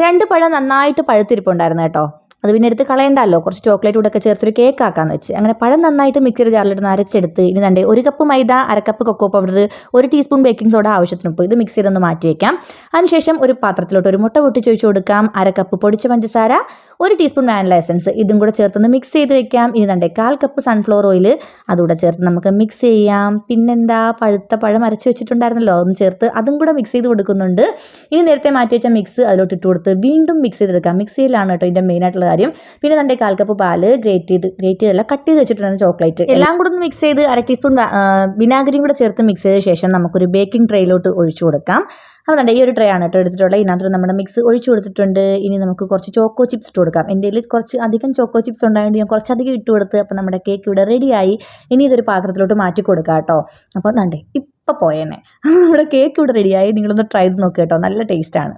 2 പഴം നന്നായിട്ട് പഴുത്തിരിപ്പുണ്ടായിരുന്നു കേട്ടോ. അത് പിന്നെ എടുത്ത് കളയണ്ടല്ലോ, കുറച്ച് ചോക്ലേറ്റ് കൂടെ ഒക്കെ ചേർത്തൊരു കേക്ക് ആക്കാന്ന് വെച്ച്. അങ്ങനെ പഴം നന്നായിട്ട് മിക്സിയുടെ ജാറിലിട്ട് അരച്ചെടുത്ത് ഇനി തൻ്റെ 1 കപ്പ് മൈദ, 1/2 cup cocoa powder, 1 teaspoon baking soda ആവശ്യത്തിനൊപ്പം ഇത് മിക്സ് ചെയ്തൊന്ന് മാറ്റി വയ്ക്കാം. അതിനുശേഷം ഒരു പാത്രത്തിലോട്ട് ഒരു മുട്ട പൊട്ടിച്ചൊഴിച്ച് കൊടുക്കാം. 1/2 കപ്പ് പൊടിച്ച പഞ്ചസാര, 1 ടീസ്പൂൺ വാനില എസൻസ് ഇതും കൂടെ ചേർത്തൊന്ന് മിക്സ് ചെയ്ത് വെക്കാം. ഇനി തൻ്റെ 1/4 കപ്പ് സൺഫ്ലവർ ഓയിൽ അതുകൂടെ ചേർത്ത് നമുക്ക് മിക്സ് ചെയ്യാം. പിന്നെന്താ, പഴുത്ത പഴം അരച്ച് വെച്ചിട്ടുണ്ടായിരുന്നല്ലോ, ഒന്ന് ചേർത്ത് അതും കൂടെ മിക്സ് ചെയ്ത് കൊടുക്കുന്നുണ്ട്. ഇനി നേരത്തെ മാറ്റി വെച്ച മിക്സ് അതിലോട്ട് ഇട്ട് കൊടുത്ത് വീണ്ടും മിക്സ് ചെയ്തെടുക്കാം. മിക്സിയിലാണ് കേട്ടോ ഇതിൻ്റെ മെയിനായിട്ടുള്ള കാര്യം. പിന്നെ തൻ്റെ 1/4 കപ്പ് പാല് ഗ്രേറ്റ് ചെയ്തല്ല കട്ട് ചെയ്ത് വെച്ചിട്ടുണ്ടായിരുന്ന ചോക്ലേറ്റ് എല്ലാം കൂടെ ഒന്ന് മിക്സ് ചെയ്ത് 1/2 ടീസ്പൂൺ വിനാഗിരിയും കൂടെ ചേർത്ത് മിക്സ് ചെയ്ത ശേഷം നമുക്കൊരു ബേക്കിംഗ് ട്രേയിലോട്ട് ഒഴിച്ചു കൊടുക്കാം. അപ്പോൾ ഈ ഒരു ട്രേ ആണ് കേട്ടോ എടുത്തിട്ടുള്ളത്. ഇതിനകത്ത് നമ്മുടെ മിക്സ് ഒഴിച്ചു കൊടുത്തിട്ടുണ്ട്. ഇനി നമുക്ക് കുറച്ച് ചോക്കോ ചിപ്സ് ഇട്ട് കൊടുക്കാം. എൻ്റെ കയ്യിൽ കുറച്ച് അധികം ചോക്കോ ചിപ്സ് ഉണ്ടായതുകൊണ്ട് ഞാൻ കുറച്ചധികം ഇട്ട് കൊടുത്ത്. അപ്പോൾ നമ്മുടെ കേക്ക് ഇവിടെ റെഡിയായി. ഇനി ഇതൊരു പാത്രത്തിലോട്ട് മാറ്റി കൊടുക്കാം കേട്ടോ. അപ്പോൾ ഇപ്പം പോയേനെ നമ്മുടെ കേക്ക് ഇവിടെ റെഡിയായി. നിങ്ങളൊന്ന് ട്രൈ ചെയ്ത് നോക്കുക കേട്ടോ, നല്ല ടേസ്റ്റാണ്.